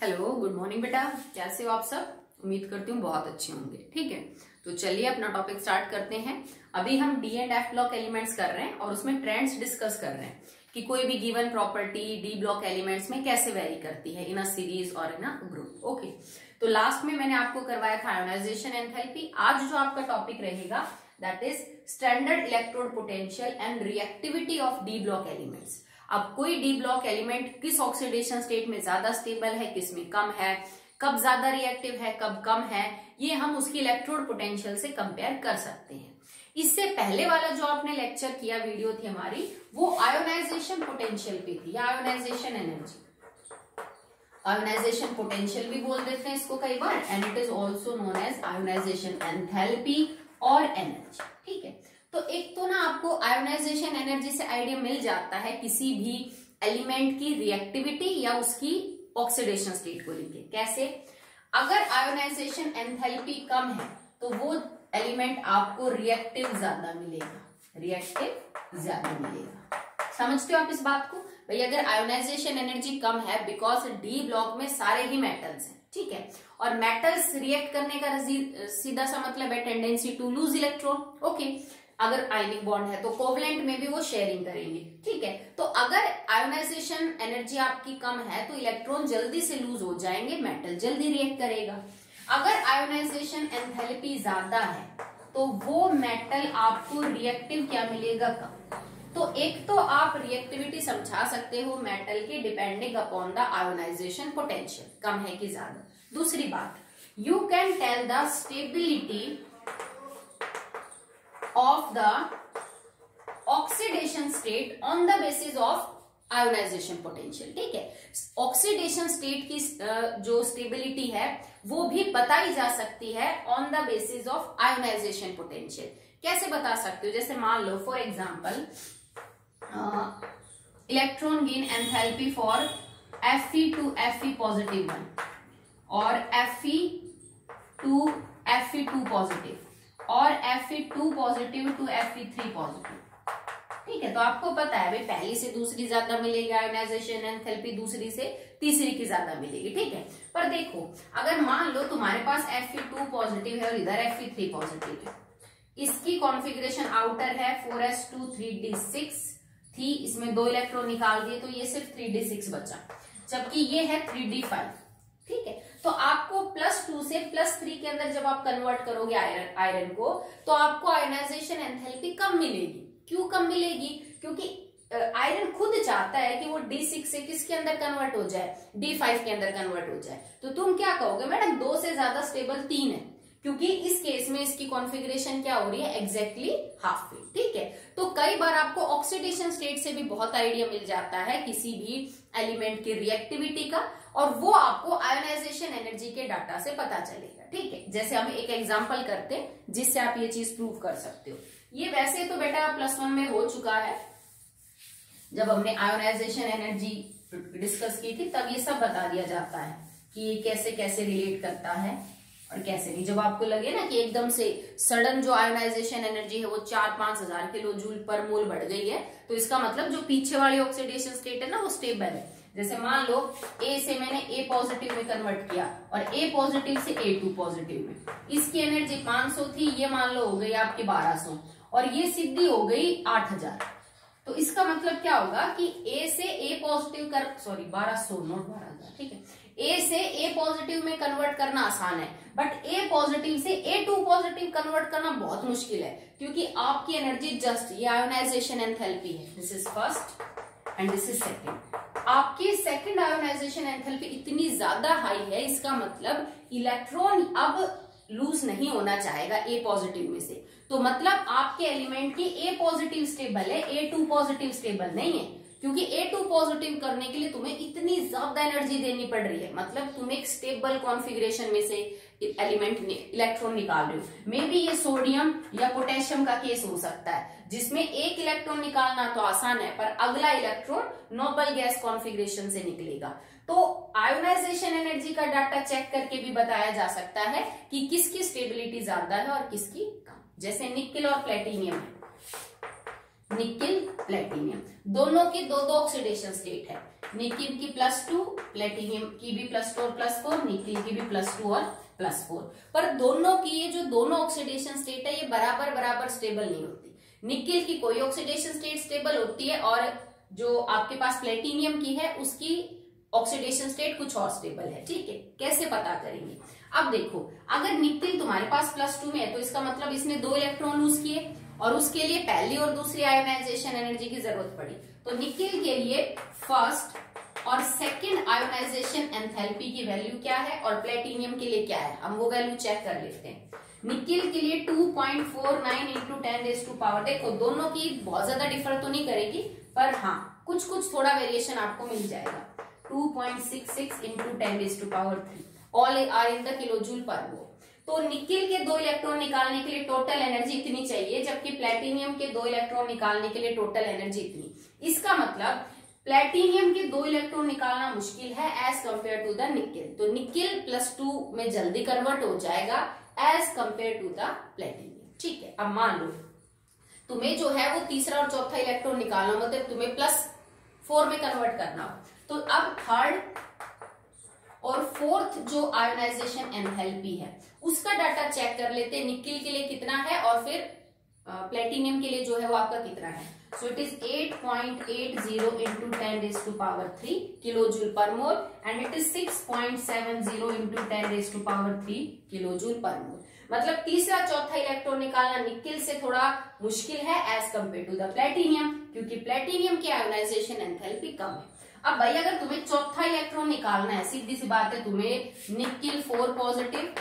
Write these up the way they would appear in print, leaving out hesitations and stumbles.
Hello, good morning बेटा। कैसे हो आप सब? उम्मीद करती हूँ बहुत अच्छे होंगे। ठीक है, तो चलिए अपना टॉपिक स्टार्ट करते हैं। अभी हम D and F block elements कर रहे हैं और उसमें ट्रेंड्स डिस्कस कर रहे हैं कि कोई भी given property D block elements में कैसे वेरी करती है इन अ सीरीज और इन अ ग्रुप। ओके, तो लास्ट में मैंने आपको करवाया था आयोनाइजेशन एंथैल्पी। आज जो आपका टॉपिक रहेगा that is standard electrode potential and reactivity of D block elements. अब कोई डी ब्लॉक एलिमेंट किस ऑक्सीडेशन स्टेट में ज्यादा स्टेबल है, किस में कम है, कब ज्यादा रिएक्टिव है, कब कम है, ये हम उसकी इलेक्ट्रोड पोटेंशियल से कंपेयर कर सकते हैं। इससे पहले वाला जो आपने लेक्चर किया, वीडियो थी हमारी, वो आयोनाइजेशन पोटेंशियल पे थी या आयोनाइजेशन एनर्जी। आयोनाइजेशन पोटेंशियल भी बोल देते हैं इसको कई बार, and it is also known as ionisation enthalpy or energy. ठीक है, तो एक तो ना आपको आयोनाइजेशन एनर्जी से आइडिया मिल जाता है किसी भी एलिमेंट की रिएक्टिविटी या उसकी ऑक्सीडेशन स्टेट को लेके। कैसे? अगर आयोनाइजेशन एंथैल्पी कम है तो वो एलिमेंट आपको रिएक्टिव ज्यादा मिलेगा। समझते हो आप इस बात को? भाई अगर आयोनाइजेशन एनर्जी कम है, बिकॉज डी ब्लॉक में सारे ही मेटल्स हैं, ठीक है, और मेटल्स रिएक्ट करने का सीधा सा मतलब है tendency to lose electron. Okay, अगर आयनिक बॉन्ड है तो कोवलेंट में भी वो शेयरिंग करेंगे। ठीक है, तो अगर आयोनाइजेशन एनर्जी आपकी कम है तो इलेक्ट्रॉन जल्दी से लूज हो जाएंगे, मेटल जल्दी रिएक्ट करेगा। अगर आयोनाइजेशन एंथैल्पी ज्यादा है तो वो मेटल आपको रिएक्टिव क्या मिलेगा, कम। तो एक तो आप रिएक्टिविटी समझा सकते हो मेटल की depending upon the ionisation potential, कम है कि ज्यादा। दूसरी बात, you can tell the stability of the oxidation state on the basis of ionisation potential. ठीक है, ऑक्सीडेशन स्टेट की जो स्टेबिलिटी है वो भी बताई जा सकती है on the basis of ionisation potential. कैसे बता सकते हो? जैसे मान लो for example electron gain enthalpy for Fe to Fe positive 1 और Fe to Fe2 पॉजिटिव और Fe2 positive to Fe3 positive. ठीक है, तो आपको पता है भाई पहली से दूसरी ज्यादा मिलेगी आयोनाइजेशन एंथैल्पी, दूसरी से तीसरी की ज्यादा मिलेगी। ठीक है, पर देखो अगर मान लो तुम्हारे पास Fe2 पॉजिटिव है और इधर Fe3 पॉजिटिव है, इसकी कॉन्फ़िगरेशन आउटर है 4s2 3d6 थी, इसमें 2 इलेक्ट्रॉन निकाल दिए तो ये सिर्फ 3d6 बचा, जबकि ये है 3d5। ठीक है, तो आपको +2 से +3 के अंदर जब आप कन्वर्ट करोगे आयरन को तो आपको आयोनाइजेशन एंथैल्पी कम मिलेगी। क्यों कम मिलेगी? क्योंकि आयरन खुद चाहता है कि वो D6 से किसके अंदर कन्वर्ट हो जाए, D5 के अंदर कन्वर्ट हो जाए। तो तुम क्या कहोगे, मैडम 2 से ज्यादा स्टेबल 3 है, क्योंकि इस केस में इसकी कॉन्फ़िगरेशन क्या हो रही है, एग्जैक्टली हाफ फिल। ठीक है, तो कई बार आपको ऑक्सीडेशन स्टेट से भी बहुत आइडिया मिल जाता है किसी भी एलिमेंट की रिएक्टिविटी का, और वो आपको आयोनाइजेशन एनर्जी के डाटा से पता चलेगा। ठीक है, जैसे हम एक एग्जांपल करते हैं जिससे आप ये चीज प्रूव कर सकते हो। ये वैसे तो बेटा +1 में हो चुका है, जब हमने आयोनाइजेशन एनर्जी डिस्कस की थी तब ये सब बता दिया जाता है कि ये कैसे कैसे रिलेट करता है और कैसे नहीं। जब आपको लगे ना कि एकदम से सडन जो आयोनाइजेशन एनर्जी है वो 4-5 हजार किलो जूल पर मोल बढ़ गई है, तो इसका मतलब जो पीछे वाली ऑक्सीडेशन स्टेट है ना वो स्टेबल है। जैसे मान लो A से मैंने A पॉजिटिव में कन्वर्ट किया और A पॉजिटिव से A2 पॉजिटिव में, इसकी एनर्जी 500 थी, ये मान लो हो गई आपकी 1200 और ये सीधी हो गई 8000। तो इसका मतलब क्या होगा कि A से A पॉजिटिव 1200 नॉट 12000। ठीक है, A से A पॉजिटिव में कन्वर्ट करना आसान है, बट A पॉजिटिव से A2 पॉजिटिव कन्वर्ट करना बहुत मुश्किल है, क्योंकि आपकी एनर्जी जस्ट ये आयोनाइजेशन एंथैल्पी है, this is first and this is second. आपकी सेकंड आयोनाइजेशन एंथैल्पी इतनी ज्यादा हाई है, इसका मतलब इलेक्ट्रॉन अब लूज नहीं होना चाहेगा A पॉजिटिव में से, तो मतलब आपके एलिमेंट की A पॉजिटिव स्टेबल है, A2 पॉजिटिव स्टेबल नहीं है, क्योंकि A2 पॉजिटिव करने के लिए तुम्हें इतनी ज्यादा एनर्जी देनी पड़ रही है। मतलब तुम एक स्टेबल कॉन्फ़िगरेशन में से एलिमेंट इलेक्ट्रॉन निकाल रहे हो। मे बी ये सोडियम या पोटेशियम का केस हो सकता है, जिसमें एक इलेक्ट्रॉन निकालना तो आसान है पर अगला इलेक्ट्रॉन नोबल गैस कॉन्फ़िगरेशन से निकलेगा। तो आयोनाइजेशन एनर्जी का डाटा चेक करके भी बताया जा सकता है कि किसकी स्टेबिलिटी ज्यादा है और किसकी कम। जैसे निकेल और प्लेटिनियम है, निकिल प्लेटिनियम, दोनों के दो दो ऑक्सीडेशन स्टेट है, निकिल की +2, प्लेटिनियम की भी +2 और +4, निकिल की भी +2 और +4। पर दोनों की ये जो दोनों ऑक्सीडेशन स्टेट है ये बराबर बराबर स्टेबल नहीं होती। निकिल की कोई ऑक्सीडेशन स्टेट स्टेबल होती है और जो आपके पास प्लेटिनियम की है उसकी ऑक्सीडेशन स्टेट कुछ और स्टेबल है। ठीक है, कैसे पता करेंगे? अब देखो, अगर निकिल तुम्हारे पास +2 में है तो इसका मतलब इसने 2 इलेक्ट्रॉन लूज किए और उसके लिए पहली और दूसरी आयोनाइजेशन एनर्जी की जरूरत पड़ी। तो निकिल के लिए फर्स्ट और सेकंड आयोनाइजेशन एंथैल्पी की वैल्यू क्या है और प्लेटिनियम के लिए क्या है, हम वो वैल्यू चेक कर लेते हैं। निकिल के लिए 2.49 × 10⁻⁴, देखो दोनों की बहुत ज्यादा डिफर तो नहीं करेगी, पर हाँ कुछ कुछ थोड़ा वेरिएशन आपको मिल जाएगा। 2.66 × 10⁻3 all are in the kilojoule per mole. तो निकिल के 2 इलेक्ट्रॉन निकालने के लिए टोटल एनर्जी इतनी चाहिए, जबकि प्लेटिनियम के 2 इलेक्ट्रॉन निकालने के लिए टोटल एनर्जी इतनी। इसका मतलब प्लेटिनियम के 2 इलेक्ट्रॉन निकालना मुश्किल है as compare to the nickel. तो निकिल +2 में जल्दी कन्वर्ट हो जाएगा as compare to the platinum. ठीक है, अब मान लो तुम्हें जो है वो तीसरा और चौथा इलेक्ट्रॉन निकालना, मतलब तुम्हें +4 में कन्वर्ट करना हो, तो अब थर्ड और फोर्थ जो आयोनाइजेशन एंथैल्पी है उसका डाटा चेक कर लेते हैं। निकिल के लिए कितना है और फिर प्लेटिनियम के लिए जो है वो आपका कितना है। So it is 8.80 × 10⁻³ kilojoule per mole and it is 6.70 × 10⁻³ kilojoule per मोल। मतलब तीसरा चौथा इलेक्ट्रॉन निकालना निकिल से थोड़ा मुश्किल है as compare to the platinum, क्योंकि प्लेटिनियम की आयोनाइजेशन एंथैल्पी कम है। अब भाई अगर तुम्हें चौथा इलेक्ट्रॉन निकालना है, सीधी सी बात है, तुम्हें निकिल 4 पॉजिटिव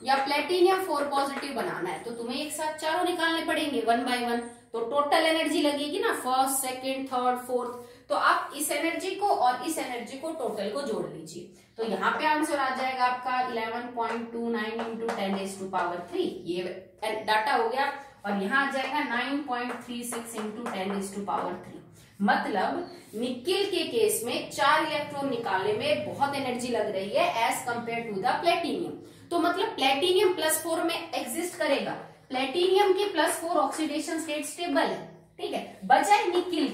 या प्लेटिनियम 4 पॉजिटिव बनाना है तो तुम्हें एक साथ चारों निकालने पड़ेंगे 1 by 1। तो टोटल एनर्जी लगेगी ना, फर्स्ट, सेकंड, थर्ड, फोर्थ। तो आप इस एनर्जी को और इस एनर्जी को टोटल को जोड़ लीजिए, तो यहाँ पे आंसर आ जाएगा आपका 11.29 × 10⁻³ ये डाटा हो गया, और यहाँ आ जाएगा 9.36 × 10⁻³ मतलब निकिल के केस में 4 इलेक्ट्रॉन निकालने में बहुत एनर्जी लग रही है as compare to the platinum. तो मतलब प्लेटिनियम +4 में एग्जिस्ट करेगा, प्लेटिनियम के +4 ऑक्सीडेशन स्टेट स्टेबल है। ठीक है, बजाय निकिल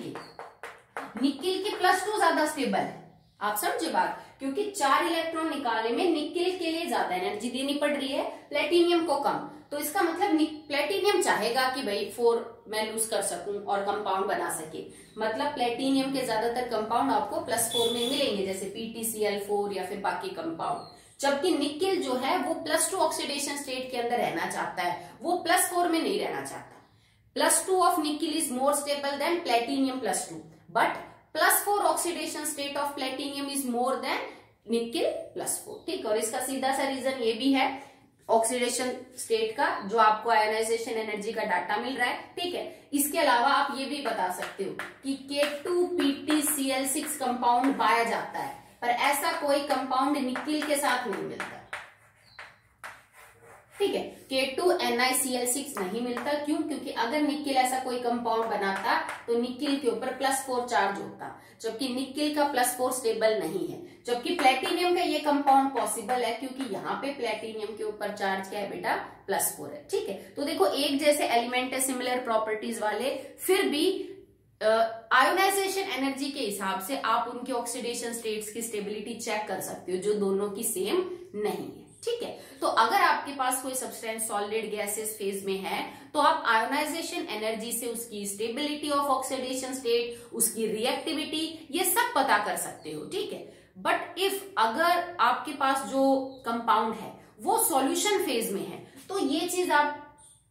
के +2 ज्यादा स्टेबल है। आप समझे बात, क्योंकि 4 इलेक्ट्रॉन निकालने में निकिल के लिए ज्यादा एनर्जी देनी पड़ रही है, प्लेटिनियम को कम। तो इसका मतलब प्लेटिनियम चाहेगा कि भाई 4 मैं लूज कर सकूं और कंपाउंड बना सके, मतलब प्लेटिनियम के ज्यादातर कंपाउंड आपको +4 में मिलेंगे, जैसे PTCl4 या फिर बाकी कंपाउंड। जबकि निकिल जो है वो +2 ऑक्सीडेशन स्टेट के अंदर रहना चाहता है, वो +4 में नहीं रहना चाहता। +2 of nickel is more stable than platinum +2, but +4 oxidation state of platinum is more than nickel +4। ठीक, और इसका सीधा सा रीजन ये भी है ऑक्सीडेशन स्टेट का, जो आपको आयोनाइजेशन एनर्जी का डाटा मिल रहा है। ठीक है, इसके अलावा आप ये भी बता सकते हो कि K2PtCl6 कंपाउंड पाया जाता है, पर ऐसा कोई कंपाउंड निकिल के साथ नहीं मिलता। ठीक है, K2NiCl6 नहीं मिलता, क्यों? क्योंकि अगर निकिल ऐसा कोई कंपाउंड बनाता तो निकिल के ऊपर +4 चार्ज होता, जबकि निकिल का +4 स्टेबल नहीं है। जबकि प्लेटिनियम का ये कंपाउंड पॉसिबल है, क्योंकि यहाँ पे प्लेटिनियम के ऊपर चार्ज क्या है बेटा, +4 है। ठीक है, तो देखो एक जैसे एलिमेंट है, सिमिलर प्रॉपर्टीज वाले, फिर भी आयोनाइजेशन एनर्जी के हिसाब से आप उनके ऑक्सीडेशन स्टेट्स की स्टेबिलिटी चेक कर सकते हो, जो दोनों की सेम नहीं है। ठीक है, तो अगर आपके पास कोई सब्सटेंस सॉलिड गैसेस फेज में है तो आप आयोनाइजेशन एनर्जी से उसकी स्टेबिलिटी ऑफ ऑक्सीडेशन स्टेट, उसकी रिएक्टिविटी, ये सब पता कर सकते हो। ठीक है, बट इफ अगर आपके पास जो कंपाउंड है वो सॉल्यूशन फेज में है तो ये चीज आप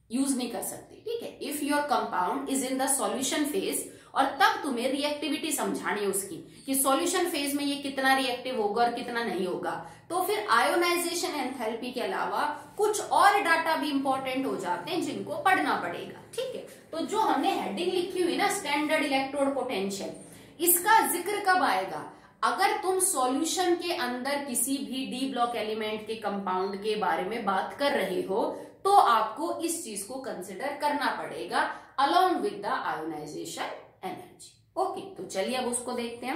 यूज नहीं कर सकते। ठीक है, if your compound is in the solution phase, और तब तुम्हें रिएक्टिविटी समझानी है उसकी कि सॉल्यूशन फेज में ये कितना रिएक्टिव होगा और कितना नहीं होगा, तो फिर आयोनाइजेशन एंथैल्पी के अलावा कुछ और डाटा भी इंपॉर्टेंट हो जाते हैं जिनको पढ़ना पड़ेगा। ठीक है, तो जो हमने हेडिंग लिखी हुई ना, स्टैंडर्ड इलेक्ट्रोड पोटेंशियल, इसका जिक्र कब आएगा? अगर तुम सॉल्यूशन के अंदर किसी भी डी ब्लॉक एलिमेंट के कंपाउंड के बारे में बात कर रहे हो तो आपको इस चीज को कंसिडर करना पड़ेगा along with the ionisation energy. Okay, तो चलिए अब उसको देखते हैं।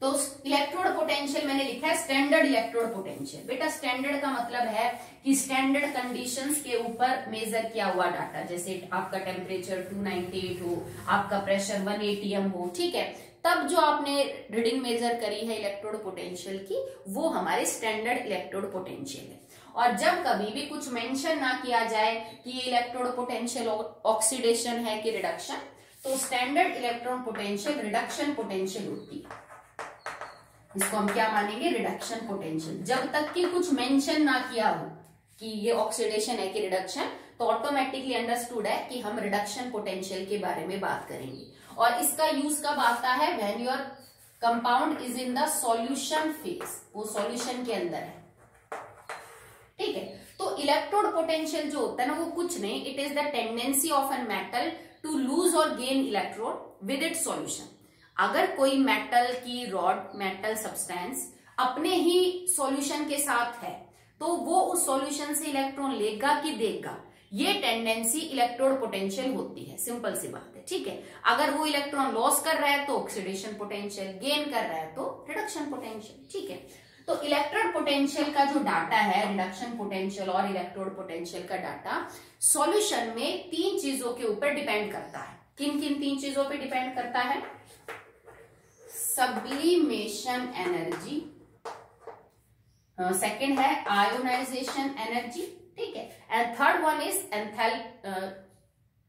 तो इलेक्ट्रोड पोटेंशियल मैंने लिखा है स्टैंडर्ड इलेक्ट्रोड पोटेंशियल। बेटा स्टैंडर्ड का मतलब है कि स्टैंडर्ड कंडीशंस के ऊपर मेजर किया हुआ डाटा, जैसे आपका टेम्परेचर 298 हो, आपका प्रेशर 1 atm हो, ठीक है, तब जो आपने रीडिंग मेजर करी है इलेक्ट्रोड पोटेंशियल की, वो हमारे स्टैंडर्ड इलेक्ट्रोड पोटेंशियल है। और जब कभी भी कुछ मेंशन ना किया जाए कि ये इलेक्ट्रोड पोटेंशियल ऑक्सीडेशन है कि रिडक्शन, तो standard electron potential reduction potential होती है। इसको हम क्या मानेंगे? Reduction potential. जब तक कि कुछ मेंशन ना किया हो कि ये ऑक्सीडेशन है कि रिडक्शन, तो ऑटोमेटिकली अंडरस्टूड है कि हम रिडक्शन पोटेंशियल के बारे में बात करेंगे। और इसका यूज कब आता है? When your compound is in the solution phase, वो सॉल्यूशन के अंदर है, ठीक है। तो इलेक्ट्रोड पोटेंशियल जो होता है ना, वो कुछ नहीं, it is the tendency of an metal to lose or gain electron with it solution. अगर कोई मेटल की रॉड, मेटल सब्सटेंस अपने ही सॉल्यूशन के साथ है, तो वो उस सॉल्यूशन से इलेक्ट्रॉन लेगा कि देगा, ये टेंडेंसी इलेक्ट्रोड पोटेंशियल होती है। सिंपल सी बात है, ठीक है। अगर वो इलेक्ट्रॉन लॉस कर रहा है तो ऑक्सीडेशन पोटेंशियल, गेन कर रहा है तो रिडक्शन पोटेंशियल, ठीक है। तो इलेक्ट्रोड पोटेंशियल का जो डाटा है, रिडक्शन पोटेंशियल और इलेक्ट्रोड पोटेंशियल का डाटा सॉल्यूशन में 3 चीजों के ऊपर डिपेंड करता है। किन किन 3 चीजों पे डिपेंड करता है? सब्लिमेशन एनर्जी, सेकंड है आयोनाइजेशन एनर्जी, ठीक है, and third one is enthalpy.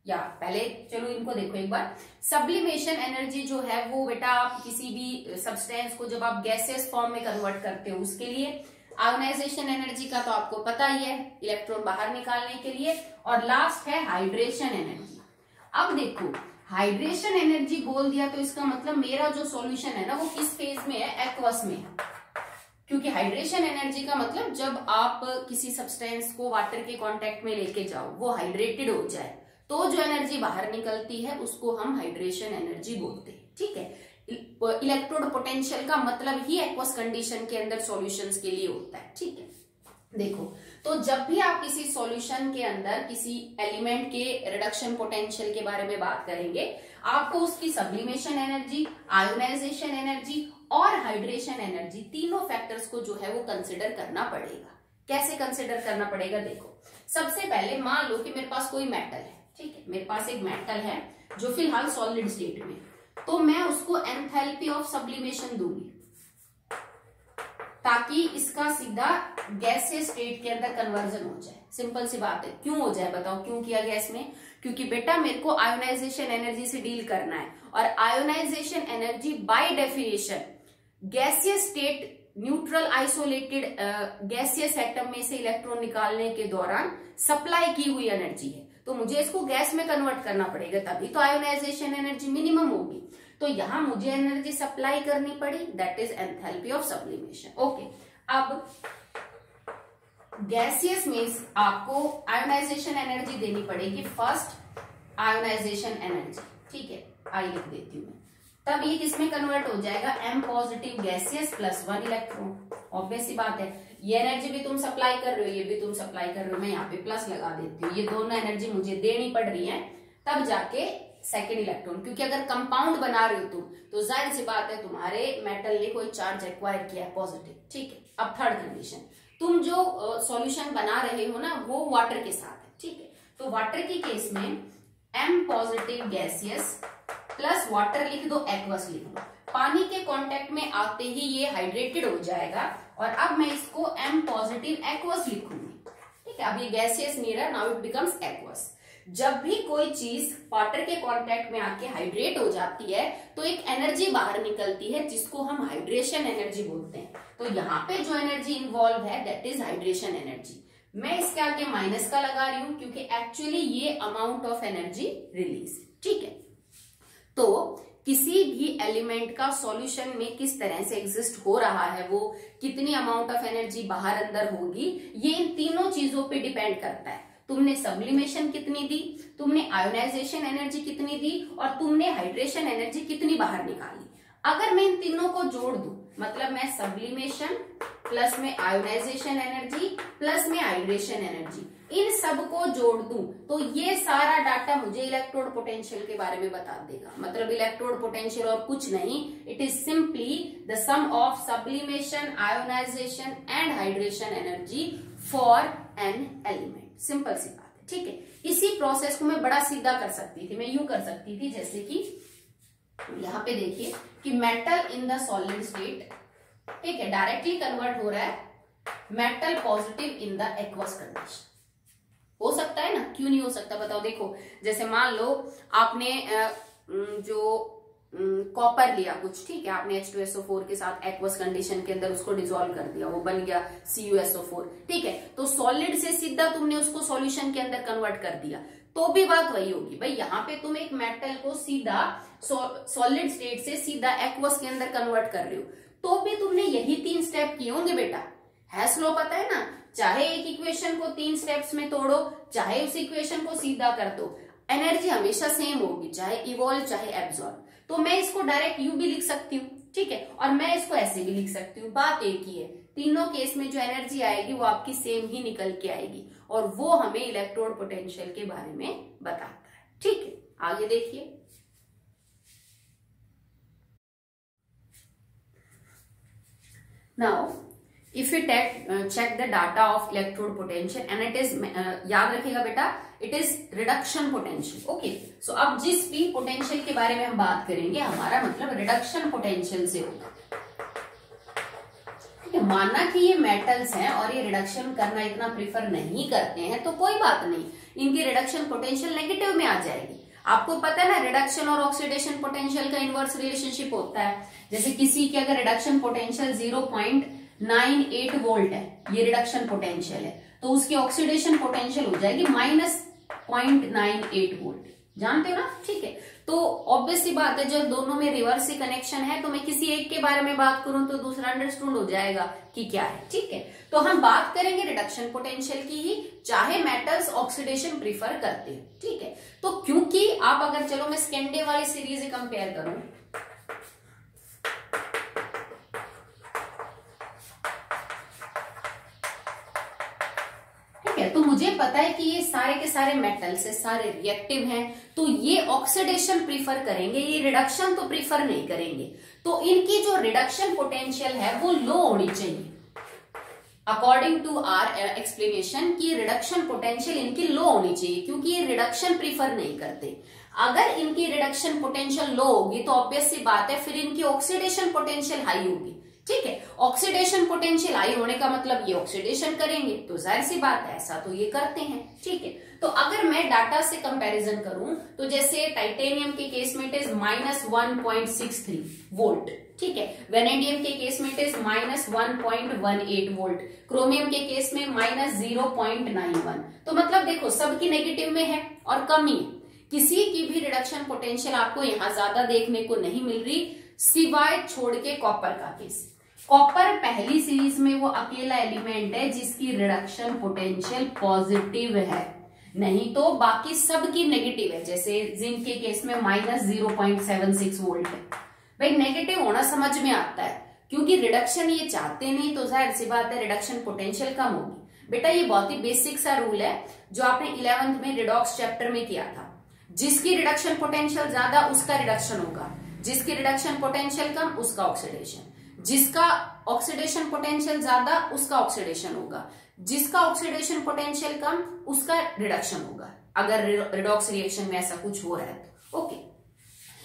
पहले चलो इनको देखो एक बार। सब्लिमेशन एनर्जी जो है वो बेटा आप किसी भी सब्सटेंस को जब आप गैसियस फॉर्म में कन्वर्ट करते हो उसके लिए। आयोनाइजेशन एनर्जी का तो आपको पता ही है, इलेक्ट्रॉन बाहर निकालने के लिए। और लास्ट है हाइड्रेशन एनर्जी। अब देखो, हाइड्रेशन एनर्जी बोल दिया तो इसका मतलब मेरा जो सॉल्यूशन है ना, वो किस फेज में है? एक्वस में है। क्योंकि हाइड्रेशन एनर्जी का मतलब जब आप किसी सब्सटेंस को वाटर के कांटेक्ट में लेके जाओ, वो हाइड्रेटेड हो जाए, तो जो एनर्जी बाहर निकलती है उसको हम हाइड्रेशन एनर्जी बोलते हैं, ठीक है। इलेक्ट्रोड पोटेंशियल का मतलब ही एक्वस कंडीशन के अंदर सॉल्यूशंस के लिए होता है, ठीक है। देखो, तो जब भी आप किसी सॉल्यूशन के अंदर किसी एलिमेंट के रिडक्शन पोटेंशियल के बारे में बात करेंगे, आपको उसकी सब्लिमेशन एनर्जी, आयोनाइजेशन एनर्जी और हाइड्रेशन एनर्जी, तीनों फैक्टर्स को जो है वो कंसिडर करना पड़ेगा। कैसे कंसिडर करना पड़ेगा? देखो, सबसे पहले मान लो कि मेरे पास कोई मेटल है, ठीक है, मेरे पास एक मेटल है जो फिलहाल सॉलिड स्टेट में, तो मैं उसको एंथैल्पी ऑफ सब्लिमेशन दूंगी ताकि इसका सीधा गैसियस स्टेट के अंदर कन्वर्जन हो जाए। सिंपल सी बात है। क्यों हो जाए? बताओ क्यों किया गया इसमें? क्योंकि बेटा मेरे को आयोनाइजेशन एनर्जी से डील करना है, और ionisation energy by definition gaseous state, neutral isolated gaseous atom में से इलेक्ट्रॉन निकालने के दौरान सप्लाई की हुई एनर्जी है। तो मुझे इसको गैस में कन्वर्ट करना पड़ेगा, तभी तो आयोनाइजेशन एनर्जी मिनिमम होगी। तो यहां मुझे एनर्जी सप्लाई करनी पड़ी, that is enthalpy of sublimation. Okay, अब गैसियस मींस आपको आयोनाइजेशन एनर्जी देनी पड़ेगी, फर्स्ट आयोनाइजेशन एनर्जी, ठीक है, आई लिख देती हूं मैं। तब ये किसमें कन्वर्ट हो जाएगा? M positive gaseous plus 1 electron. Obvious सी बात है, ये एनर्जी भी तुम सप्लाई कर रहे हो, ये भी तुम सप्लाई कर रहे हो, मैं यहाँ पे प्लस लगा देती हूँ, ये दोनों एनर्जी मुझे देनी पड़ रही है, तब जाके सेकेंड इलेक्ट्रॉन। क्योंकि अगर कंपाउंड बना रहे हो तुम, तो जाहिर सी बात है तुम्हारे मेटल ने कोई चार्ज एक्वायर किया पॉजिटिव, ठीक है। अब थर्ड कंडीशन, तुम जो सॉल्यूशन बना रहे हो ना, वो वाटर के साथ है, ठीक है। तो वाटर की केस में M positive gaseous plus water लिख दो, एक्वस लिख दो। पानी के कांटेक्ट में आते ही ये हाइड्रेटेड हो जाएगा, और अब मैं इसको M पॉजिटिव एक्वस लिखूंगी, ठीक है। अब ये गैसियस नहीं रहा, नाउ इट बिकम्स एक्वस। जब भी कोई चीज वाटर के कांटेक्ट में आके हाइड्रेट हो जाती है, तो एक एनर्जी बाहर निकलती है जिसको हम हाइड्रेशन एनर्जी बोलते हैं। तो यहाँ पे जो एनर्जी इन्वॉल्व है दैट इज हाइड्रेशन एनर्जी। मैं इसके आगे माइनस का लगा रही हूं क्योंकि एक्चुअली ये अमाउंट ऑफ एनर्जी रिलीज, ठीक है। तो किसी भी एलिमेंट का सॉल्यूशन में किस तरह से एग्जिस्ट हो रहा है, वो कितनी अमाउंट ऑफ एनर्जी बाहर अंदर होगी, ये इन तीनों चीजों पे डिपेंड करता है। तुमने सब्लिमेशन कितनी दी, तुमने आयोनाइजेशन एनर्जी कितनी दी, और तुमने हाइड्रेशन एनर्जी कितनी बाहर निकाली। अगर मैं इन तीनों को जोड़ दूं, मतलब मैं सब्लिमेशन प्लस में आयोनाइजेशन एनर्जी प्लस में हाइड्रेशन एनर्जी, इन सब को जोड़ दूं तो ये सारा डाटा मुझे इलेक्ट्रोड पोटेंशियल के बारे में बता देगा। मतलब इलेक्ट्रोड पोटेंशियल और कुछ नहीं, it is simply the sum of sublimation, ionisation and hydration energy for an element. Simple सी बात है, ठीक है। इसी प्रोसेस को मैं बड़ा सीधा कर सकती थी, मैं यूं कर सकती थी, जैसे कि यहां पे देखिए कि metal in the solid state, ठीक है, डायरेक्टली कन्वर्ट हो रहा है metal positive in the aqueous condition. हो सकता है ना, क्यों नहीं हो सकता बताओ। देखो जैसे मान लो आपने जो कॉपर लिया कुछ, ठीक है, आपने H2SO4 के साथ एक्वस कंडीशन के अंदर उसको डिसॉल्व कर दिया, वो बन गया CuSO4, ठीक है। तो सॉलिड से सीधा तुमने उसको सॉल्यूशन के अंदर कन्वर्ट कर दिया, तो भी बात वही होगी भाई। यहाँ पे तुम एक मेटल को सीधा सॉलिड स्टेट से सीधा एक्वस के अंदर कन्वर्ट कर रहे हो, तो भी तुमने यही 3 स्टेप किए होंगे बेटा। हैस लॉ पता है ना, चाहे एक इक्वेशन को 3 स्टेप्स में तोड़ो, चाहे उस इक्वेशन को सीधा कर दो, एनर्जी हमेशा सेम होगी, चाहे इवॉल्व चाहे एब्जॉर्ब। तो मैं इसको डायरेक्ट यू भी लिख सकती हूँ, ठीक है, और मैं इसको ऐसे भी लिख सकती हूँ। बात एक ही है, तीनों केस में जो एनर्जी आएगी वो आपकी सेम ही निकल के आएगी, और वो हमें इलेक्ट्रोड पोटेंशियल के बारे में बताता है, ठीक है। आगे देखिए, now if you check the data of electrode potential and it is याद रखिएगा बेटा, it is reduction potential. Okay, so अब जिस भी पोटेंशियल के बारे में हम बात करेंगे, हमारा मतलब रिडक्शन पोटेंशियल से होगा, ठीक है। माना कि ये मेटल्स हैं और ये रिडक्शन करना इतना प्रीफर नहीं करते हैं, तो कोई बात नहीं, इनकी रिडक्शन पोटेंशियल नेगेटिव में आ जाएगी। आपको पता है ना, रिडक्शन और ऑक्सीडेशन पोटेंशियल का इनवर्स रिलेशनशिप होता है। जैसे किसी की अगर रिडक्शन पोटेंशियल 0.98 वोल्ट है, ये रिडक्शन पोटेंशियल है, तो उसकी ऑक्सीडेशन पोटेंशियल हो जाएगी -0.98 वोल्ट, जानते हो ना, ठीक है। तो ऑब्वियस सी बात है, जब दोनों में रिवर्स ही कनेक्शन है, तो मैं किसी एक के बारे में बात करूं तो दूसरा अंडरस्टूड हो जाएगा कि क्या है, ठीक है। तो हम बात करेंगे रिडक्शन पोटेंशियल की ही, चाहे मेटल्स ऑक्सीडेशन प्रीफर करते हैं, ठीक है। तो क्योंकि आप अगर, चलो मैं स्कैंडे वाली सीरीज से कंपेयर करूं, तो मुझे पता है कि ये सारे के सारे मेटल्स है, सारे रिएक्टिव हैं, तो ये ऑक्सीडेशन प्रीफर करेंगे, ये रिडक्शन तो प्रीफर नहीं करेंगे। तो इनकी जो रिडक्शन पोटेंशियल है वो लो होनी चाहिए, अकॉर्डिंग टू आर एक्सप्लेनेशन, की रिडक्शन पोटेंशियल इनकी लो होनी चाहिए, क्योंकि ये रिडक्शन प्रीफर नहीं करते। अगर इनकी रिडक्शन पोटेंशियल लो होगी तो ऑब्वियस सी बात है फिर इनकी ऑक्सीडेशन पोटेंशियल हाई होगी, ठीक है। ऑक्सीडेशन पोटेंशियल हाई होने का मतलब ये ऑक्सीडेशन करेंगे, तो जाहिर सी बात है ऐसा तो ये करते हैं, ठीक है। तो अगर मैं डाटा से कंपैरिजन करूं, तो जैसे टाइटेनियम के केस में इट इज -1.63 वोल्ट, ठीक है। वेनेडियम के केस में इट इज -1.18 वोल्ट, क्रोमियम के केस में -0.91। तो मतलब देखो सबकी नेगेटिव में है और कमी, किसी की भी रिडक्शन पोटेंशियल आपको यहां ज्यादा देखने को नहीं मिल रही, सिवाय छोड़ के कॉपर का केस। कॉपर पहली सीरीज में वो अकेला एलिमेंट है जिसकी रिडक्शन पोटेंशियल पॉजिटिव है, नहीं तो बाकी सबकी नेगेटिव है। जैसे जिंक के केस में -0.76 वोल्ट है। भाई नेगेटिव होना समझ में आता है, क्योंकि रिडक्शन ये चाहते नहीं, तो जाहिर सी बात है रिडक्शन पोटेंशियल कम होगी। बेटा ये बहुत ही बेसिक सा रूल है जो आपने 11th में रिडॉक्स चैप्टर में किया था, जिसकी रिडक्शन पोटेंशियल ज्यादा उसका रिडक्शन होगा, जिसकी रिडक्शन पोटेंशियल कम उसका ऑक्सीडेशन, जिसका ऑक्सीडेशन पोटेंशियल ज्यादा उसका ऑक्सीडेशन होगा, जिसका ऑक्सीडेशन पोटेंशियल कम उसका रिडक्शन होगा, अगर रिडॉक्स रिएक्शन में ऐसा कुछ हो रहा है तो। ओके,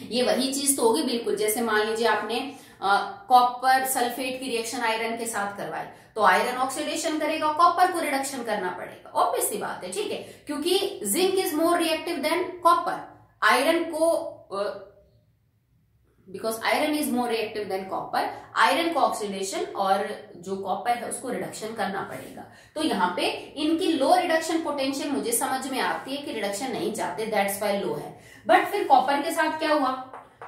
ये वही चीज तो होगी बिल्कुल। जैसे मान लीजिए आपने कॉपर सल्फेट की रिएक्शन आयरन के साथ करवाई, तो आयरन ऑक्सीडेशन करेगा, कॉपर को रिडक्शन करना पड़ेगा, ऑब्वियस सी बात है, ठीक है। क्योंकि zinc is more reactive than copper, iron को because iron is more reactive than copper, iron को ऑक्सीडेशन और जो कॉपर है उसको रिडक्शन करना पड़ेगा। तो यहाँ पे इनकी लो रिडक्शन पोटेंशियल मुझे समझ में आती है कि रिडक्शन नहीं चाहते, दैट्स वाई लो है। बट फिर कॉपर के साथ क्या हुआ,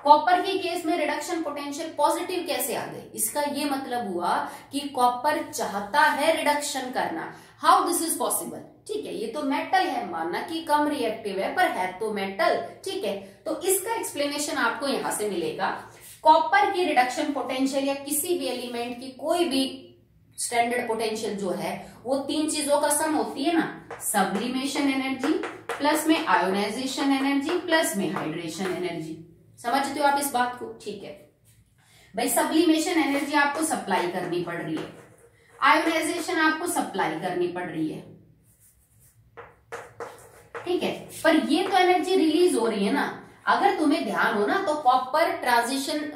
कॉपर के केस में रिडक्शन पोटेंशियल पॉजिटिव कैसे आ गई? इसका ये मतलब हुआ कि कॉपर चाहता है रिडक्शन करना। How this is possible? ठीक है, ये तो मेटल है, माना कि कम रिएक्टिव है पर है तो मेटल, ठीक है। तो इसका एक्सप्लेनेशन आपको यहां से मिलेगा। कॉपर की रिडक्शन पोटेंशियल या किसी भी एलिमेंट की कोई भी स्टैंडर्ड पोटेंशियल जो है वो तीन चीजों का सम होती है ना, सब्लिमेशन एनर्जी प्लस में आयोनाइजेशन एनर्जी प्लस में हाइड्रेशन एनर्जी। समझते हो आप इस बात को? ठीक है भाई, सब्लिमेशन एनर्जी आपको सप्लाई करनी पड़ रही है, आयोनाइजेशन आपको सप्लाई करनी पड़ रही है, ठीक है, पर ये तो एनर्जी रिलीज हो रही है ना। अगर तुम्हें ध्यान हो ना तो कॉपर ट्रांजिशन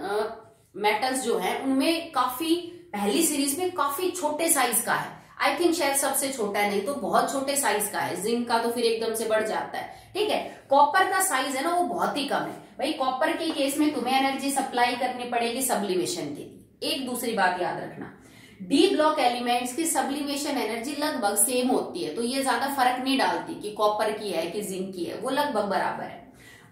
मेटल्स जो है उनमें काफी पहली सीरीज में काफी छोटे साइज का है, आई थिंक शायद सबसे छोटा है, नहीं तो बहुत छोटे साइज का है। जिंक का तो फिर एकदम से बढ़ जाता है, ठीक है। कॉपर का साइज है ना वो बहुत ही कम है भाई। कॉपर के केस में तुम्हें एनर्जी सप्लाई करनी पड़ेगी सब्लिमेशन के लिए। एक दूसरी बात याद रखना, डी ब्लॉक एलिमेंट्स की सब्लिमेशन एनर्जी लगभग सेम होती है, तो ये ज्यादा फर्क नहीं डालती कि कॉपर की है कि जिंक की है, वो लगभग बराबर है।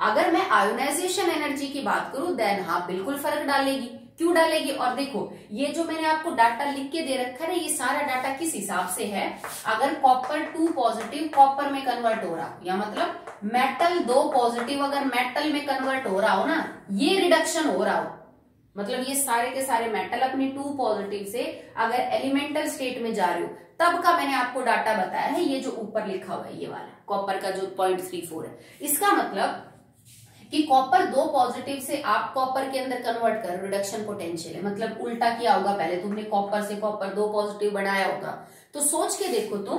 अगर मैं आयोनाइजेशन एनर्जी की बात करूं देन हाँ बिल्कुल फर्क डालेगी। क्यों डालेगी? और देखो ये जो मैंने आपको डाटा लिख के दे रखा है ना, ये सारा डाटा किस हिसाब से है, अगर कॉपर 2 पॉजिटिव कॉपर में कन्वर्ट हो रहा हो, या मतलब मेटल 2 पॉजिटिव अगर मेटल में कन्वर्ट हो रहा हो ना, ये रिडक्शन हो रहा हो, मतलब ये सारे के सारे मेटल अपनी 2 पॉजिटिव से अगर एलिमेंटल स्टेट में जा रहे हो, तब का मैंने आपको डाटा बताया है। ये जो ऊपर लिखा हुआ है ये वाला कॉपर का जो 0.34 है, इसका मतलब कि कॉपर 2 पॉजिटिव से आप कॉपर के अंदर कन्वर्ट कर रिडक्शन पोटेंशियल है, मतलब उल्टा किया होगा, पहले तुमने कॉपर से कॉपर 2 पॉजिटिव बनाया होगा। तो सोच के देखो तुम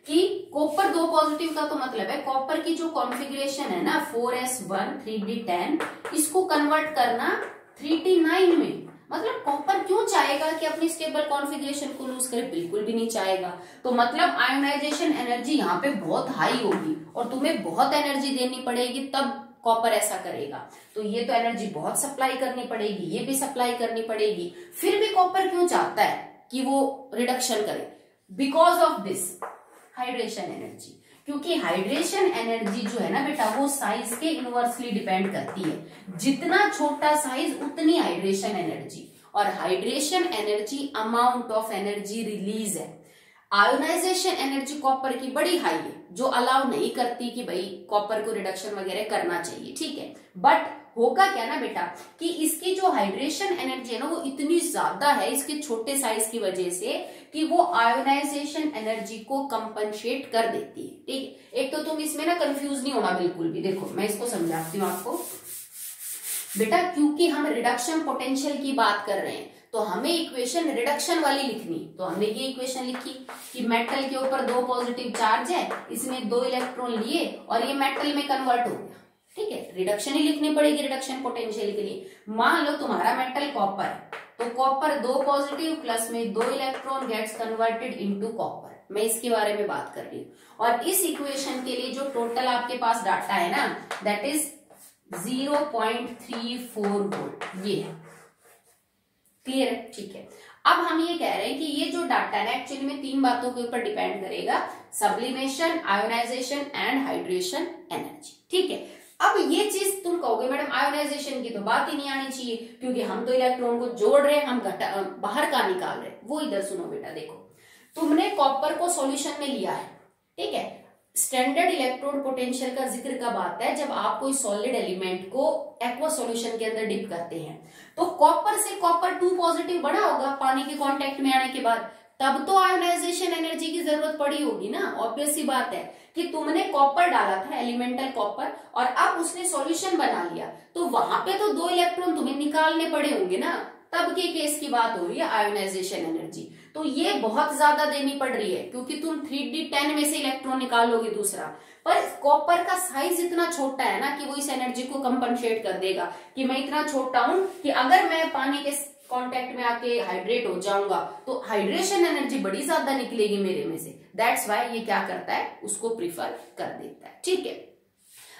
कि कॉपर 2 पॉजिटिव का तो मतलब है कॉपर की जो कॉन्फ़िगरेशन है ना 4s1 3d10, इसको कन्वर्ट करना 3d9 में। मतलब कॉपर क्यों चाहेगा कि अपनी स्टेबल कॉन्फ़िगरेशन को लूज करे? बिल्कुल भी नहीं चाहेगा। तो मतलब आयोनाइजेशन एनर्जी यहाँ पे बहुत हाई होगी और तुम्हें बहुत एनर्जी देनी पड़ेगी, तब कॉपर ऐसा करेगा। तो ये तो एनर्जी बहुत सप्लाई करनी पड़ेगी, ये भी सप्लाई करनी पड़ेगी। फिर भी कॉपर क्यों चाहता है कि वो रिडक्शन करे? Because of this hydration energy. क्योंकि हाइड्रेशन एनर्जी जो है ना बेटा वो साइज के इनवर्सली डिपेंड करती है। जितना छोटा साइज उतनी हाइड्रेशन एनर्जी, और hydration energy amount of energy release है। आयोनाइजेशन एनर्जी कॉपर की बड़ी हाई है, जो अलाउ नहीं करती कि भाई कॉपर को रिडक्शन वगैरह करना चाहिए, ठीक है। बट होगा क्या ना बेटा कि इसकी जो हाइड्रेशन एनर्जी है ना वो इतनी ज्यादा है इसके छोटे साइज की वजह से कि वो आयोनाइजेशन एनर्जी को कंपनसेट कर देती है, ठीक है। एक तो तुम इसमें ना कंफ्यूज नहीं होना बिल्कुल भी। देखो मैं इसको समझाती हूँ आपको बेटा, क्योंकि हम रिडक्शन पोटेंशियल की बात कर रहे हैं तो हमें इक्वेशन रिडक्शन वाली लिखनी। तो हमने ये इक्वेशन लिखी कि मेटल के ऊपर 2 पॉजिटिव चार्ज है, इसने 2 इलेक्ट्रॉन लिए और ये मेटल में कन्वर्ट हो गया, ठीक है। रिडक्शन ही लिखनी पड़ेगी रिडक्शन पोटेंशियल के लिए। मान लो तुम्हारा मेटल कॉपर है, तो कॉपर 2 पॉजिटिव प्लस में 2 electron gets converted into copper. मैं इसके बारे में बात कर रही हूँ। और इस इक्वेशन के लिए जो टोटल आपके पास डाटा है ना दैट इज 0.34 वोल्ट, ये है। क्लियर है? ठीक है। अब हम ये कह रहे हैं कि ये जो डाटा है एक्चुअली में 3 बातों के ऊपर डिपेंड करेगा, sublimation, ionisation and hydration energy, ठीक है। अब ये चीज तुम कहोगे मैडम आयोनाइजेशन की तो बात ही नहीं आनी चाहिए क्योंकि हम तो इलेक्ट्रॉन को जोड़ रहे हैं, हम बाहर का निकाल रहे हैं। वो इधर सुनो बेटा, देखो तुमने कॉपर को सॉल्यूशन में लिया है, ठीक है। स्टैंडर्ड इलेक्ट्रोड पोटेंशियल का जिक्र कब आता है? जब आप कोई सॉलिड एलिमेंट को एक्वा सॉल्यूशन के अंदर डिप करते हैं। तो कॉपर से कॉपर 2 पॉजिटिव बना होगा पानी के कांटेक्ट में आने के बाद, तब तो आयोनाइजेशन एनर्जी की जरूरत पड़ी होगी ना। ऑब्वियस सी बात है कि तुमने कॉपर डाला था एलिमेंटल कॉपर और अब उसने सॉल्यूशन बना लिया, तो वहां पे तो 2 इलेक्ट्रॉन तुम्हें निकालने पड़े होंगे ना। तब के केस की बात हो रही है आयोनाइजेशन एनर्जी। तो ये बहुत ज्यादा देनी पड़ रही है क्योंकि तुम 3d10 में से इलेक्ट्रॉन निकालोगे दूसरा, पर कॉपर का साइज इतना छोटा है ना कि वो इस एनर्जी को कंपनसेट कर देगा कि मैं इतना छोटा हूं कि अगर मैं पानी के कांटेक्ट में आके हाइड्रेट हो जाऊंगा तो हाइड्रेशन एनर्जी बड़ी ज्यादा निकलेगी मेरे में से। दैट्स वाई ये क्या करता है, उसको प्रिफर कर देता है, ठीक है।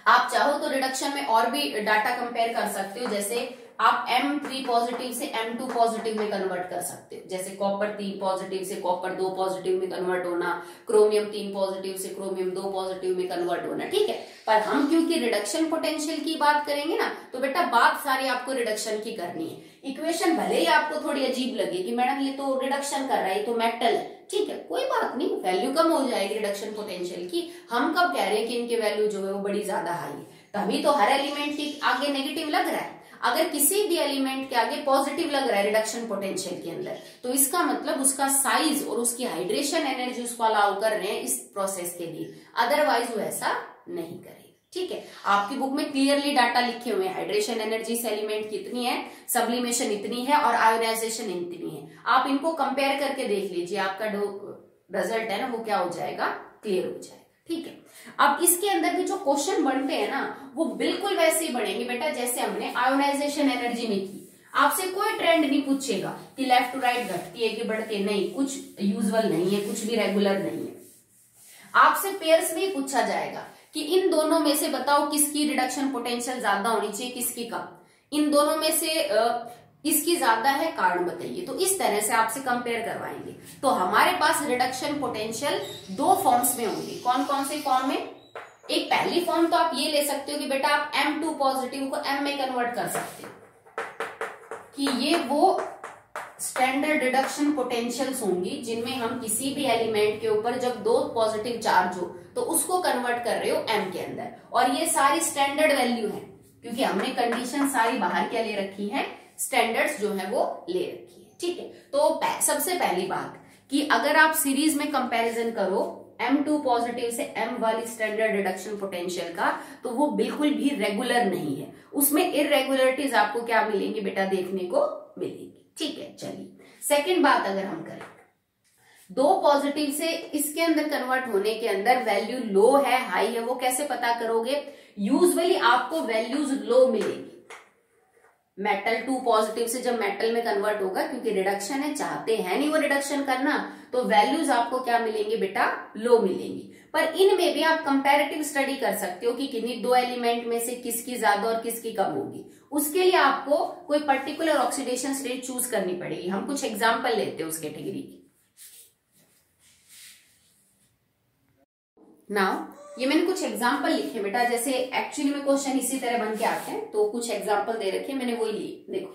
आप चाहो तो रिडक्शन में और भी डाटा कंपेयर कर सकते हो, जैसे आप M3 पॉजिटिव से M2 पॉजिटिव में कन्वर्ट कर सकते हो, जैसे कॉपर 3 पॉजिटिव से कॉपर 2 पॉजिटिव में कन्वर्ट होना, क्रोमियम 3 पॉजिटिव से क्रोमियम 2 पॉजिटिव में कन्वर्ट होना, ठीक है। पर हम क्योंकि रिडक्शन पोटेंशियल की बात करेंगे ना तो बेटा बात सारी आपको रिडक्शन की करनी है। इक्वेशन भले ही आपको थोड़ी अजीब लगे कि मैडम ये तो रिडक्शन कर रहा है, ये तो मेटल है, ठीक है, कोई बात नहीं, वैल्यू कम हो जाएगी रिडक्शन पोटेंशियल की। हम कब कह रहे हैं कि इनके वैल्यू जो है वो बड़ी ज्यादा हाई है? तभी तो हर एलिमेंट की आगे नेगेटिव लग रहा है। अगर किसी भी एलिमेंट के आगे पॉजिटिव लग रहा है रिडक्शन पोटेंशियल के अंदर, तो इसका मतलब उसका साइज और उसकी हाइड्रेशन एनर्जी उसको अलाउ कर रहे हैं इस प्रोसेस के लिए, अदरवाइज वो ऐसा नहीं करेगा। ठीक है, आपकी बुक में क्लियरली डाटा लिखे हुए हैं, हाइड्रेशन एनर्जी इस एलिमेंट की इतनी है, सब्लिमेशन इतनी है और आयोनाइजेशन इतनी है। आप इनको कंपेयर करके देख लीजिए, आपका रिजल्ट है ना वो क्या हो जाएगा, क्लियर हो जाएगा। ठीक है, अब इसके अंदर भी जो क्वेश्चन बनते हैं ना वो बिल्कुल वैसे ही बढ़ेंगे बेटा जैसे हमने आयोनाइजेशन एनर्जी में की। आपसे कोई ट्रेंड नहीं पूछेगा कि लेफ्ट टू राइट घटती है कि बढ़ती है, नहीं, कुछ यूजुअल नहीं है, कुछ भी रेगुलर नहीं है। आपसे पेयर्स में ही पूछा जाएगा कि इन दोनों में से बताओ किसकी रिडक्शन पोटेंशियल ज्यादा होनी चाहिए, किसकी कम, इन दोनों में से इसकी ज्यादा है, कारण बताइए। तो इस तरह से आपसे कंपेयर करवाएंगे। तो हमारे पास रिडक्शन पोटेंशियल दो फॉर्म्स में होंगे। कौन कौन से फॉर्म में? एक पहली फॉर्म तो आप ये ले सकते हो कि बेटा आप M2 पॉजिटिव को M में कन्वर्ट कर सकते हो कि ये वो स्टैंडर्ड रिडक्शन पोटेंशियल्स होंगी जिनमें हम किसी भी एलिमेंट के ऊपर जब दो पॉजिटिव चार्ज हो तो उसको कन्वर्ट कर रहे हो M के अंदर, और ये सारी स्टैंडर्ड वैल्यू है क्योंकि हमने कंडीशन सारी बाहर क्या ले रखी है, स्टैंडर्ड्स जो है वो ले रखी है। ठीक है, तो सबसे पहली बात कि अगर आप सीरीज में कंपैरिजन करो M2 पॉजिटिव से M वाली स्टैंडर्ड रिडक्शन पोटेंशियल का, तो वो बिल्कुल भी रेगुलर नहीं है, उसमें इररेगुलरिटीज आपको क्या मिलेंगी बेटा, देखने को मिलेंगी। ठीक है, चलिए सेकंड बात अगर हम करें, दो पॉजिटिव से इसके अंदर कन्वर्ट होने के अंदर वैल्यू लो है हाई है, वो कैसे पता करोगे? यूजुअली आपको वैल्यूज लो मिलेगी। मेटल 2 पॉजिटिव से जब मेटल में कन्वर्ट होगा, क्योंकि रिडक्शन है, चाहते हैं नहीं वो रिडक्शन करना, तो वैल्यूज आपको क्या मिलेंगी बेटा, लो मिलेंगी। पर इनमें भी आप कंपैरेटिव स्टडी कर सकते हो कि किन्हीं दो एलिमेंट में से किसकी ज्यादा और किसकी कम होगी। उसके लिए आपको कोई पर्टिकुलर ऑक्सीडेशन स्टेट चूज करनी पड़ेगी। हम कुछ एग्जांपल लेते हैं उस कैटेगरी की। नाउ ये मैंने कुछ एग्जांपल लिखे बेटा, जैसे एक्चुअली में क्वेश्चन इसी तरह बन के आते हैं, तो कुछ एग्जांपल दे रखे मैंने, वही लिए। देखो,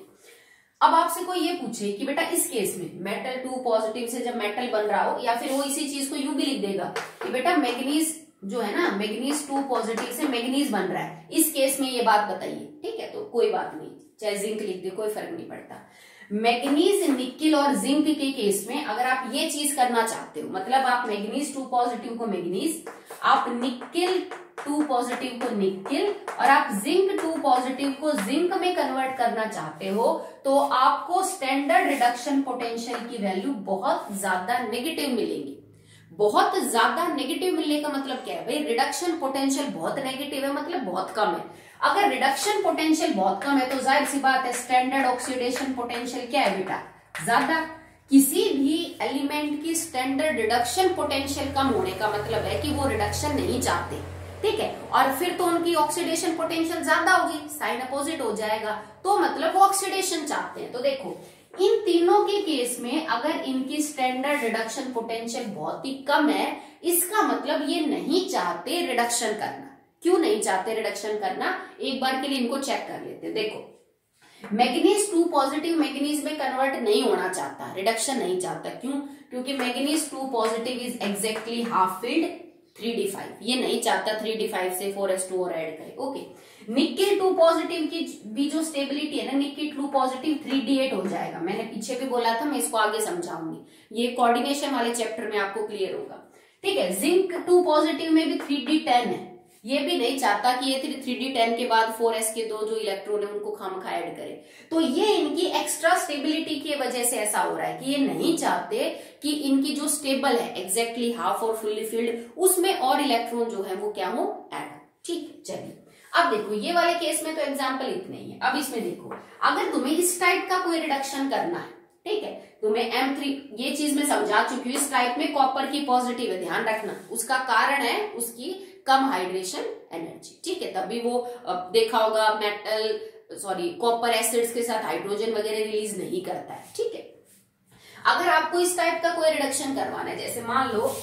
अब आपसे कोई ये पूछे कि बेटा इस केस में मेटल 2 पॉजिटिव से जब मेटल बन रहा हो, या फिर वो इसी चीज को यूं भी लिख देगा कि बेटा मैग्नीज जो है ना, मैग्नीज 2 पॉजिटिव से मैग्नीज बन रहा है, इस केस में ये बात बताइए। ठीक है, तो कोई बात नहीं, चाहे जिंक लिख दे, कोई फर्क नहीं पड़ता। मैग्नीज, निकिल और जिंक के केस में अगर आप ये चीज करना चाहते हो, मतलब आप मैग्नीज 2 पॉजिटिव को मैग्नीज, आप निकिल 2 पॉजिटिव को निकिल और आप जिंक 2 पॉजिटिव को जिंक में कन्वर्ट करना चाहते हो, तो आपको स्टैंडर्ड रिडक्शन पोटेंशियल की वैल्यू बहुत ज्यादा नेगेटिव मिलेंगी। बहुत ज्यादा नेगेटिव मिलने का मतलब क्या है भाई, रिडक्शन पोटेंशियल बहुत नेगेटिव है, मतलब बहुत कम है। अगर रिडक्शन पोटेंशियल बहुत कम है तो जाहिर सी बात है स्टैंडर्ड ऑक्सीडेशन पोटेंशियल क्या है बेटा, ज्यादा। किसी भी एलिमेंट की स्टैंडर्ड रिडक्शन पोटेंशियल कम होने का मतलब है कि वो रिडक्शन नहीं चाहते। ठीक है, और फिर तो उनकी ऑक्सीडेशन पोटेंशियल ज्यादा होगी, साइन अपोजिट हो जाएगा, तो मतलब वो ऑक्सीडेशन चाहते हैं। तो देखो इन तीनों के केस में अगर इनकी स्टैंडर्ड रिडक्शन पोटेंशियल बहुत ही कम है, इसका मतलब ये नहीं चाहते रिडक्शन करना। क्यों नहीं चाहते रिडक्शन करना, एक बार के लिए इनको चेक कर लेते हैं। देखो मैग्नीज 2 पॉजिटिव मैग्नीज में कन्वर्ट नहीं होना चाहता, रिडक्शन नहीं चाहता। क्यों? क्योंकि manganese 2 positive is exactly half filled 3d5, ये नहीं चाहता 3d5 से 4s2 और ऐड करे। ओके, निकिल 2 पॉजिटिव की भी जो स्टेबिलिटी है ना, निकिल 2 पॉजिटिव 3d8 हो जाएगा। मैंने पीछे भी बोला था, मैं इसको आगे समझाऊंगी, ये कोऑर्डिनेशन वाले चैप्टर में आपको क्लियर होगा। ठीक है, जिंक 2 पॉजिटिव में भी 3d10 है, ये भी नहीं चाहता कि ये 3d10 के बाद 4s के दो जो इलेक्ट्रॉन है उनको खामखा ऐड करे। तो ये इनकी एक्स्ट्रा स्टेबिलिटी की वजह से ऐसा हो रहा है कि ये नहीं चाहते कि इनकी जो स्टेबल है एग्जैक्टली हाफ और फुल्ली फिल्ड, उसमें और इलेक्ट्रॉन जो है वो क्या हो, ऐड। ठीक है, चलिए अब देखो ये वाले केस में तो एग्जाम्पल इतने ही है। अब इसमें देखो, अगर तुम्हें इस टाइप का कोई रिडक्शन करना है, ठीक है, तुम्हें M3, ये चीज मैं समझा चुकी हूँ, इस टाइप में कॉपर की पॉजिटिव है, ध्यान रखना, उसका कारण है उसकी कम हाइड्रेशन एनर्जी। ठीक है, तभी वो देखा होगा मेटल कॉपर एसिड्स के साथ हाइड्रोजन वगैरह रिलीज नहीं करता है। ठीक है, अगर आपको इस टाइप का कोई रिडक्शन करवाना है, जैसे मान लो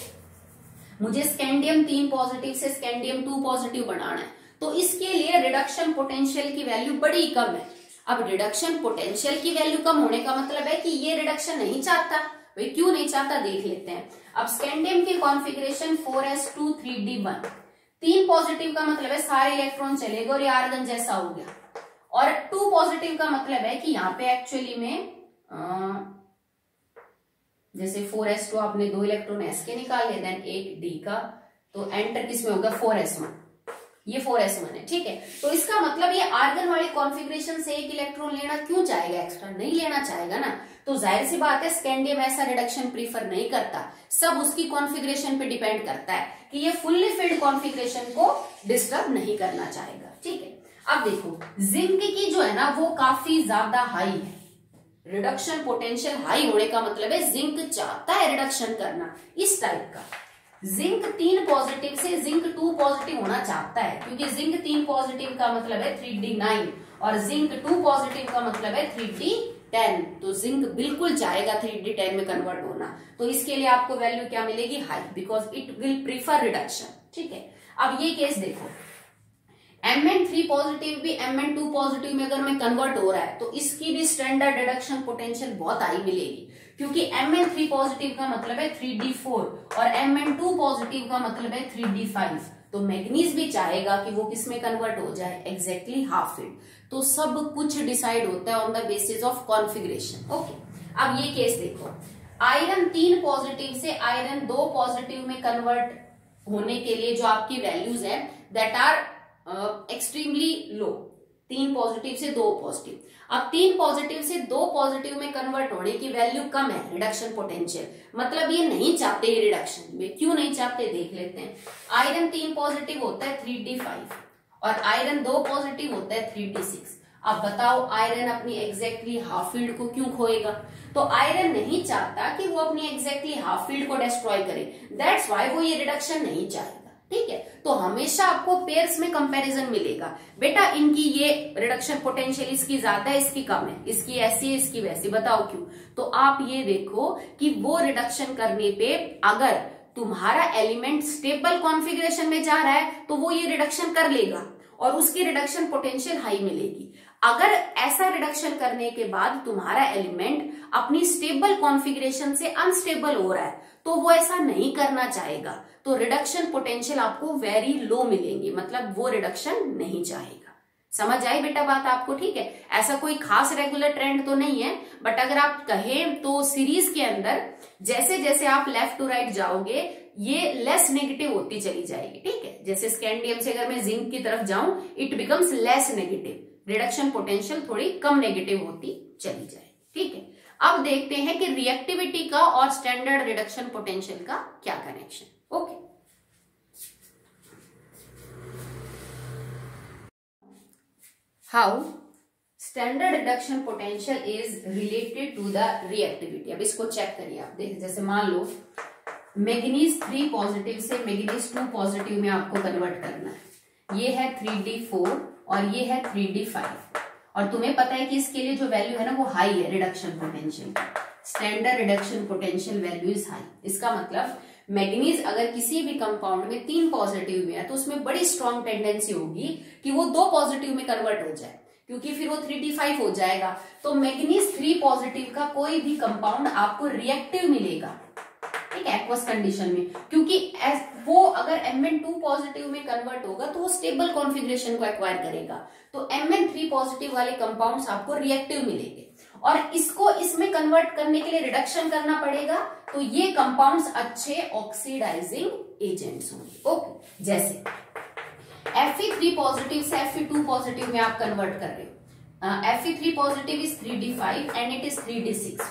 मुझे स्कैंडियम 3 पॉजिटिव से स्कैंडियम 2 पॉजिटिव बनाना है, तो इसके लिए रिडक्शन पोटेंशियल की वैल्यू बड़ी कम है। अब रिडक्शन पोटेंशियल की वैल्यू कम होने का मतलब है कि ये रिडक्शन नहीं चाहता। भाई क्यों नहीं चाहता, देख लेते हैं। अब स्कैंडियम की कॉन्फ़िगरेशन 4s2 3d1, 3 पॉजिटिव का मतलब है सारे इलेक्ट्रॉन चले गए और ये आर्गन जैसा हो गया, और 2 पॉजिटिव का मतलब है कि यहाँ पे एक्चुअली में जैसे 4s2 आपने 2 इलेक्ट्रॉन s के निकाले, देन एक d का, तो एंटर किसमें होगा 4s1, ये 4s1 है, ठीक है। तो इसका मतलब ये आर्गन वाले कॉन्फ़िगरेशन से एक इलेक्ट्रॉन लेना क्यों चाहेगा एक्स्ट्रा, नहीं लेना चाहेगा ना। तो जाहिर सी बात है स्कैंडियम ऐसा रिडक्शन प्रीफर नहीं करता, सब उसकी कॉन्फ़िगरेशन पे डिपेंड करता है कि ये फुल्ली फिल्ड कॉन्फ़िगरेशन को डिस्टर्ब नहीं करना चाहेगा, ठीक है। अब देखो जिंक की जो है ना वो काफी ज्यादा हाई है, रिडक्शन पोटेंशियल हाई होने का मतलब है जिंक चाहता है रिडक्शन करना इस टाइप का। जिंक 3 पॉजिटिव से जिंक 2 पॉजिटिव होना चाहता है, क्योंकि जिंक 3 पॉजिटिव का मतलब है 3d9 और जिंक 2 पॉजिटिव का मतलब है 3d10, तो जिंक बिल्कुल चाहेगा 3d10 में कन्वर्ट होना। तो इसके लिए आपको वैल्यू क्या मिलेगी, high, because it will prefer reduction, ठीक है। अब ये केस देखो, Mn3 पॉजिटिव भी Mn2 पॉजिटिव में अगर मैं कन्वर्ट हो रहा है तो इसकी भी स्टैंडर्ड रिडक्शन पोटेंशियल बहुत हाई मिलेगी, क्योंकि Mn3 पॉजिटिव का मतलब है 3d4 और Mn2 पॉजिटिव का मतलब है 3d5। तो मैग्नीज भी चाहेगा कि वो किसमें कन्वर्ट हो जाए, एग्जैक्टली हाफ फिल्ड। तो सब कुछ डिसाइड होता है on the basis of configuration, okay. अब ये केस देखो, आयरन 3 पॉजिटिव से आयरन 2 पॉजिटिव में कन्वर्ट होने के लिए जो आपकी वैल्यूज है that are extremely low, 3 positive से 2 पॉजिटिव। अब 3 पॉजिटिव से 2 पॉजिटिव में कन्वर्ट होने की वैल्यू कम है रिडक्शन पोटेंशियल, मतलब ये नहीं चाहते ये रिडक्शन में, क्यों नहीं चाहते देख लेते हैं। आयरन 3 पॉजिटिव होता है 3d5 और आयरन 2 पॉजिटिव होता है 3d6। अब बताओ आयरन अपनी एग्जैक्टली हाफ फील्ड को क्यों खोएगा, तो आयरन नहीं चाहता कि वो अपनी एग्जैक्टली हाफ फील्ड को डिस्ट्रॉय करे, दैट्स व्हाई वो ये रिडक्शन नहीं चाहेगा, ठीक है। तो हमेशा आपको पेयर्स में कंपैरिजन मिलेगा, बेटा इनकी ये रिडक्शन पोटेंशियल इसकी ज्यादा है इसकी कम है, इसकी ऐसी है इसकी वैसी, बताओ क्यों। तो आप ये देखो कि वो रिडक्शन करने पे अगर तुम्हारा एलिमेंट स्टेबल कॉन्फ़िगरेशन में जा रहा है तो वो ये रिडक्शन कर लेगा और उसकी रिडक्शन पोटेंशियल हाई मिलेगी। अगर ऐसा रिडक्शन करने के बाद तुम्हारा एलिमेंट अपनी स्टेबल कॉन्फ़िगरेशन से अनस्टेबल हो रहा है तो वो ऐसा नहीं करना चाहेगा, तो रिडक्शन पोटेंशियल आपको वेरी लो मिलेंगी, मतलब वो रिडक्शन नहीं चाहेगा। समझ आई बेटा बात आपको, ठीक है। ऐसा कोई खास रेगुलर ट्रेंड तो नहीं है, बट अगर आप कहें तो सीरीज के अंदर जैसे जैसे आप लेफ्ट टू राइट जाओगे ये लेस नेगेटिव होती चली जाएगी, ठीक है। जैसे स्कैंडियम से अगर मैं जिंक की तरफ जाऊं it becomes less negative, reduction potential थोड़ी कम नेगेटिव होती चली जाएगी, ठीक है। अब देखते हैं कि रिएक्टिविटी का और स्टैंडर्ड रिडक्शन पोटेंशियल का क्या connection, okay. How standard reduction potential is related to the reactivity. अब इसको चेक करिए आप, देखिए जैसे मान लो मैग्नीज 3 पॉजिटिव से मैग्नीज 2 पॉजिटिव में आपको कन्वर्ट करना है, ये है 3d4 और ये है 3d5 और तुम्हें पता है कि इसके लिए जो वैल्यू है ना वो हाई है reduction potential, standard reduction potential value is high. इसका मतलब मैग्नीज अगर किसी भी कंपाउंड में 3 पॉजिटिव में है तो उसमें बड़ी स्ट्रॉन्ग टेंडेंसी होगी कि वो 2 पॉजिटिव में कन्वर्ट हो जाए, क्योंकि फिर वो 3d5 हो जाएगा। तो मैग्नीज 3 पॉजिटिव का कोई भी कंपाउंड आपको रिएक्टिव मिलेगा, ठीक है, एक्वस कंडीशन में, क्योंकि वो अगर Mn2 पॉजिटिव में कन्वर्ट होगा तो वो स्टेबल कॉन्फ़िगरेशन को एक्वायर करेगा। तो Mn3 पॉजिटिव वाले कंपाउंड्स आपको रिएक्टिव मिलेंगे और इसको इसमें कन्वर्ट करने के लिए रिडक्शन करना पड़ेगा, तो ये कंपाउंड्स अच्छे ऑक्सीडाइजिंग एजेंट्स होंगे, ओके। जैसे Fe3 पॉजिटिव से Fe2 पॉजिटिव में आप कन्वर्ट कर रहे हो, Fe3 positive is 3d5 and it is 3d6,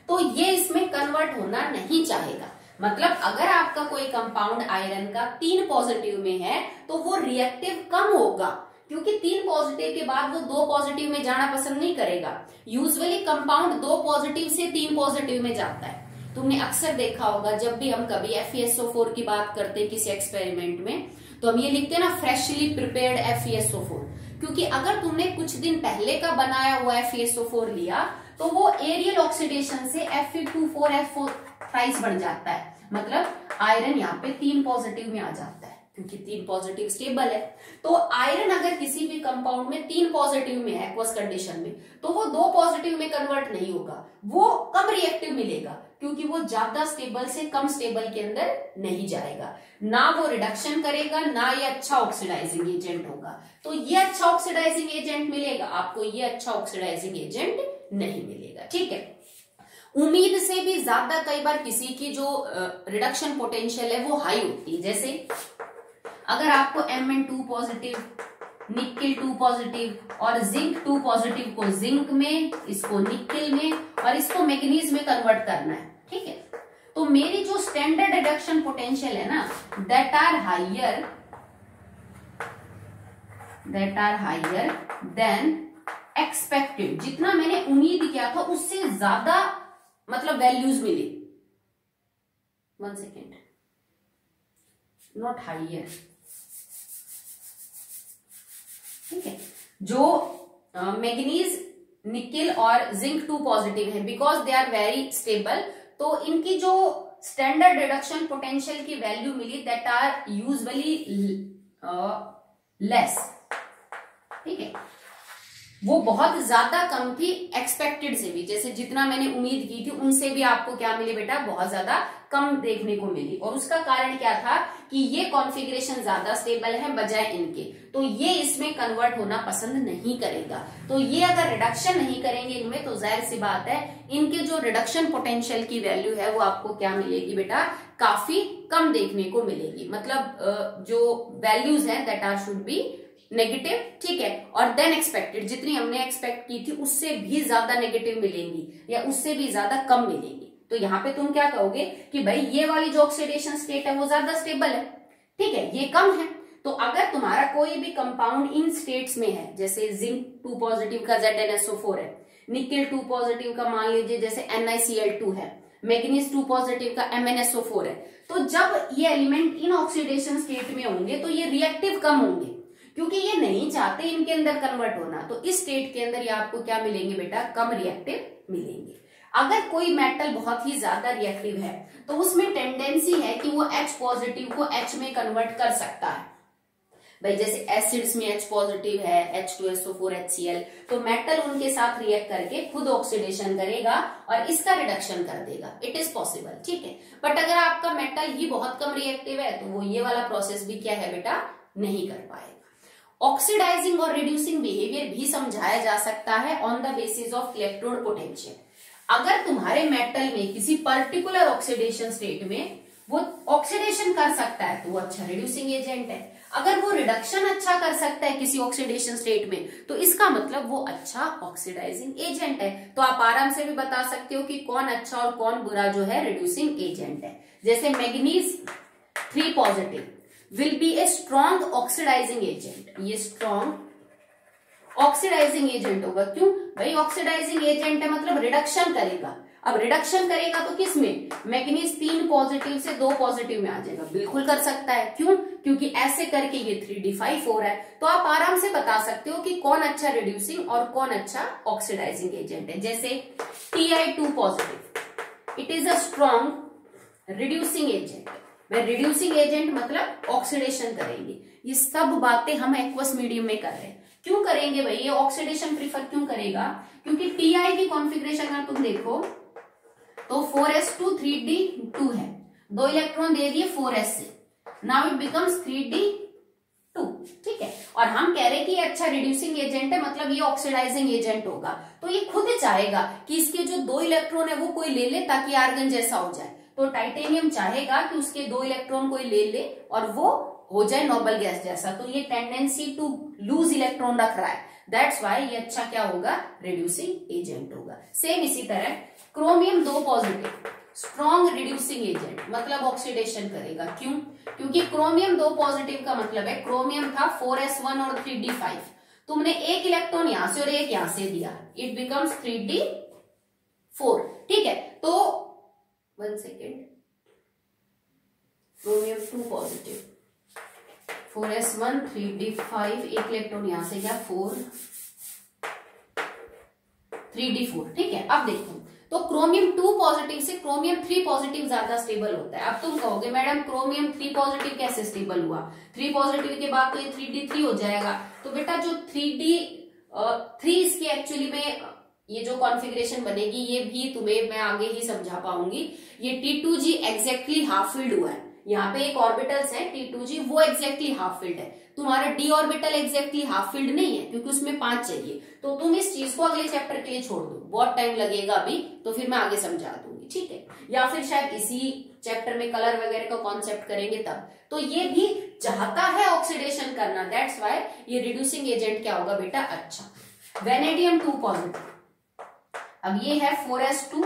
तो ये इसमें कन्वर्ट होना नहीं चाहेगा। मतलब अगर आपका कोई कंपाउंड आयरन का 3 पॉजिटिव में है तो वो रिएक्टिव कम होगा, क्योंकि 3 पॉजिटिव के बाद वो 2 पॉजिटिव में जाना पसंद नहीं करेगा। यूजुअली कंपाउंड 2 पॉजिटिव से 3 पॉजिटिव में जाता है। तुमने अक्सर देखा होगा जब भी हम कभी FeSO4 की बात करते हैं किसी एक्सपेरिमेंट में तो हम ये लिखते हैं ना फ्रेशली प्रिपेयर्ड FeSO4, क्योंकि अगर तुमने कुछ दिन पहले का बनाया हुआ FeSO4 लिया तो वो एरियल ऑक्सीडेशन से Fe2,4F4 थ्राइस बन जाता है, मतलब आयरन यहाँ पे 3 पॉजिटिव में आ जाता है क्योंकि 3 पॉजिटिव स्टेबल है। तो आयरन अगर किसी भी कंपाउंड में 3 पॉजिटिव में है एक्वस कंडीशन में तो वो 2 पॉजिटिव में कन्वर्ट नहीं होगा, वो कम रिएक्टिव मिलेगा क्योंकि वो ज्यादा स्टेबल से कम स्टेबल के अंदर नहीं जाएगा, ना वो रिडक्शन करेगा, ना ये अच्छा ऑक्सीडाइजिंग एजेंट होगा। तो ये अच्छा ऑक्सीडाइजिंग एजेंट मिलेगा आपको, ये अच्छा ऑक्सीडाइजिंग एजेंट नहीं मिलेगा। ठीक है, उम्मीद से भी ज्यादा कई बार किसी की जो रिडक्शन पोटेंशियल है वो हाई होती है। जैसे अगर आपको Mn2 पॉजिटिव, निकेल 2 पॉजिटिव और जिंक 2 पॉजिटिव को जिंक में, इसको निकेल में और इसको मैग्नीज में कन्वर्ट करना है, ठीक है, तो मेरी जो स्टैंडर्ड रिडक्शन पोटेंशियल है ना, that are higher than expected. जितना मैंने उम्मीद किया था उससे ज्यादा मतलब वैल्यूज मिली। 1 सेकेंड, नॉट हाइयर, ठीक है, जो मैग्नीज, निकेल और जिंक 2 पॉजिटिव है, because they are very stable, तो इनकी जो स्टैंडर्ड रिडक्शन पोटेंशियल की वैल्यू मिली दैट आर यूजुअली लेस, ठीक है, वो बहुत ज्यादा कम थी एक्सपेक्टेड से भी। जैसे जितना मैंने उम्मीद की थी उनसे भी आपको क्या मिले बेटा, बहुत ज्यादा कम देखने को मिली। और उसका कारण क्या था कि ये कॉन्फ़िगरेशन ज्यादा स्टेबल है बजाय इनके, तो ये इसमें कन्वर्ट होना पसंद नहीं करेगा। तो ये अगर रिडक्शन नहीं करेंगे इनमें, तो जाहिर सी बात है इनके जो रिडक्शन पोटेंशियल की वैल्यू है वो आपको क्या मिलेगी बेटा, काफी कम देखने को मिलेगी। मतलब जो वैल्यूज है that are should be negative, ठीक है, और देन एक्सपेक्टेड, जितनी हमने एक्सपेक्ट की थी उससे भी ज्यादा नेगेटिव मिलेंगी या उससे भी ज्यादा कम मिलेंगी। तो यहाँ पे तुम क्या कहोगे कि भाई ये वाली जो ऑक्सीडेशन स्टेट है वो ज्यादा स्टेबल है, ठीक है, ये कम है। तो अगर तुम्हारा कोई भी कंपाउंड इन स्टेट्स में है, जैसे जिंक 2 पॉजिटिव का ZnSO4 है, निकेल 2 पॉजिटिव का मान लीजिए जैसे NiCl2 है, मैग्नीज 2 पॉजिटिव का MnSO4 है, तो जब ये एलिमेंट इन ऑक्सीडेशन स्टेट में होंगे तो ये रिएक्टिव कम होंगे, क्योंकि ये नहीं चाहते इनके अंदर कन्वर्ट होना। तो इस स्टेट के अंदर ये आपको क्या मिलेंगे बेटा, कम रिएक्टिव मिलेंगे। अगर कोई मेटल बहुत ही ज्यादा रिएक्टिव है तो उसमें टेंडेंसी है कि वो H पॉजिटिव को H में कन्वर्ट कर सकता है। भाई जैसे एसिड्स में H पॉजिटिव है, H2SO4 HCl, तो मेटल उनके साथ रिएक्ट करके खुद ऑक्सीडेशन करेगा और इसका रिडक्शन कर देगा, इट इज पॉसिबल, ठीक है। बट अगर आपका मेटल ही बहुत कम रिएक्टिव है तो वो ये वाला प्रोसेस भी क्या है बेटा, नहीं कर पाएगा। ऑक्सीडाइजिंग और रिड्यूसिंग बिहेवियर भी समझाया जा सकता है on the basis of electrode potential. अगर तुम्हारे मेटल में किसी पर्टिकुलर ऑक्सीडेशन स्टेट में वो ऑक्सीडेशन कर सकता है तो वो अच्छा रिड्यूसिंग एजेंट है। अगर वो रिडक्शन अच्छा कर सकता है किसी ऑक्सीडेशन स्टेट में तो इसका मतलब वो अच्छा ऑक्सीडाइजिंग एजेंट है। तो आप आराम से भी बता सकते हो कि कौन अच्छा और कौन बुरा जो है रिड्यूसिंग एजेंट है। जैसे manganese 3 positive will be a strong oxidizing agent, ये strong ऑक्सीडाइजिंग एजेंट होगा। क्यों भाई, ऑक्सीडाइजिंग एजेंट है मतलब रिडक्शन करेगा। अब रिडक्शन करेगा तो किस में, मैग्नीज 3 पॉजिटिव से 2 पॉजिटिव में आ जाएगा, बिल्कुल कर सकता है। क्यों, क्योंकि ऐसे करके ये 3D5 हो रहा है। तो आप आराम से बता सकते हो कि कौन अच्छा रिड्यूसिंग और कौन अच्छा ऑक्सीडाइजिंग एजेंट है। जैसे Ti2 positive, it is a strong reducing agent. वह रिड्यूसिंग एजेंट मतलब ऑक्सीडेशन करेंगे। ये सब बातें हम एक्वस मीडियम में कर रहे हैं। क्यों करेंगे भाई, ये ऑक्सीडेशन प्रीफर क्यों करेगा, क्योंकि Ti की कॉन्फ़िगरेशन अगर तुम देखो तो 4s2 3d2 है, 2 इलेक्ट्रॉन दे दिए 4s से, नाउ इट बिकम्स 3d2, ठीक है। और हम कह रहे हैं कि ये अच्छा रिड्यूसिंग एजेंट है मतलब ये ऑक्सीडाइजिंग एजेंट होगा। तो ये खुद चाहेगा कि इसके जो 2 इलेक्ट्रॉन है वो कोई ले ले ताकि आर्गन जैसा हो जाए। तो टाइटेनियम चाहेगा कि उसके 2 इलेक्ट्रॉन कोई ले ले और वो हो जाए नोबल गैस जैसा। तो ये टेंडेंसी टू लूज इलेक्ट्रॉन रख रहा है, दैट्स वाई ये अच्छा क्या होगा, रिड्यूसिंग एजेंट होगा। सेम इसी तरह chromium 2 positive strong reducing agent मतलब ऑक्सीडेशन करेगा। क्यों, क्योंकि क्रोमियम 2 पॉजिटिव का मतलब है क्रोमियम था 4s1 और 3d5, तुमने एक इलेक्ट्रॉन यहां से और एक यहां से दिया, इट बिकम्स 3d4, ठीक है। तो 1 second, chromium 2 positive 4s1 3d5, एक इलेक्ट्रॉन यहां से गया 4 3d4, ठीक है। अब देखो तो क्रोमियम 2 पॉजिटिव से क्रोमियम 3 पॉजिटिव ज्यादा स्टेबल होता है। अब तुम कहोगे मैडम क्रोमियम 3 पॉजिटिव कैसे स्टेबल हुआ, 3 पॉजिटिव के बाद तो ये 3d3 हो जाएगा। तो बेटा जो 3d3 इसकी एक्चुअली में ये जो कॉन्फ़िगरेशन बनेगी ये भी तुम्हें मैं आगे ही समझा पाऊंगी। ये T2G एग्जैक्टली हाफ फिल्ड हुआ है, यहाँ पे एक ऑर्बिटल्स है T2G, वो एग्जैक्टली हाफ फिल्ड है। तुम्हारा D orbital exactly half filled नहीं है क्योंकि उसमें 5 चाहिए, तो तुम इस चीज को अगले चैप्टर के लिए छोड़ दो, बहुत टाइम लगेगा अभी, तो फिर मैं आगे समझा दूंगी, ठीक है, या फिर शायद इसी चैप्टर में कलर वगैरह का कॉन्सेप्ट करेंगे तब। तो ये भी चाहता है ऑक्सीडेशन करना, दैट्स वाई ये रिड्यूसिंग एजेंट क्या होगा बेटा, अच्छा वेनेडियम 2 पॉजिटिव। अब ये है 4s2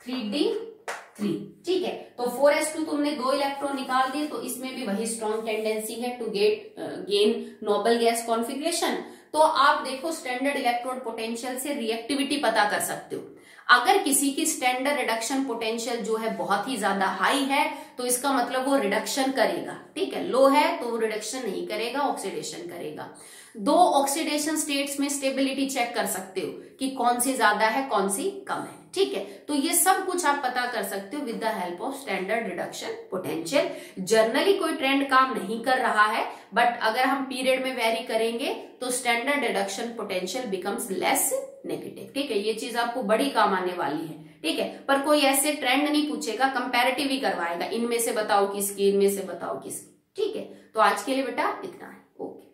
3d3, ठीक है, तो 4s2 तुमने 2 इलेक्ट्रॉन निकाल दिए, तो इसमें भी वही स्ट्रॉन्ग टेंडेंसी है to gain noble gas configuration. तो आप देखो स्टैंडर्ड इलेक्ट्रोड पोटेंशियल से रिएक्टिविटी पता कर सकते हो। अगर किसी की स्टैंडर्ड रिडक्शन पोटेंशियल जो है बहुत ही ज्यादा हाई है तो इसका मतलब वो रिडक्शन करेगा, ठीक है, लो है तो वो रिडक्शन नहीं करेगा, ऑक्सीडेशन करेगा। 2 ऑक्सीडेशन स्टेट्स में स्टेबिलिटी चेक कर सकते हो कि कौन सी ज्यादा है कौन सी कम है, ठीक है, तो ये सब कुछ आप पता कर सकते हो with the help of standard reduction potential. Generally कोई ट्रेंड काम नहीं कर रहा है, बट अगर हम पीरियड में वेरी करेंगे तो standard reduction potential becomes less negative, ठीक है, ये चीज आपको बड़ी काम आने वाली है, ठीक है, पर कोई ऐसे ट्रेंड नहीं पूछेगा, कंपैरेटिव ही करवाएगा, इनमें से बताओ किसकी, इनमें से बताओ किसकी, ठीक है। तो आज के लिए बेटा इतना है, ओके।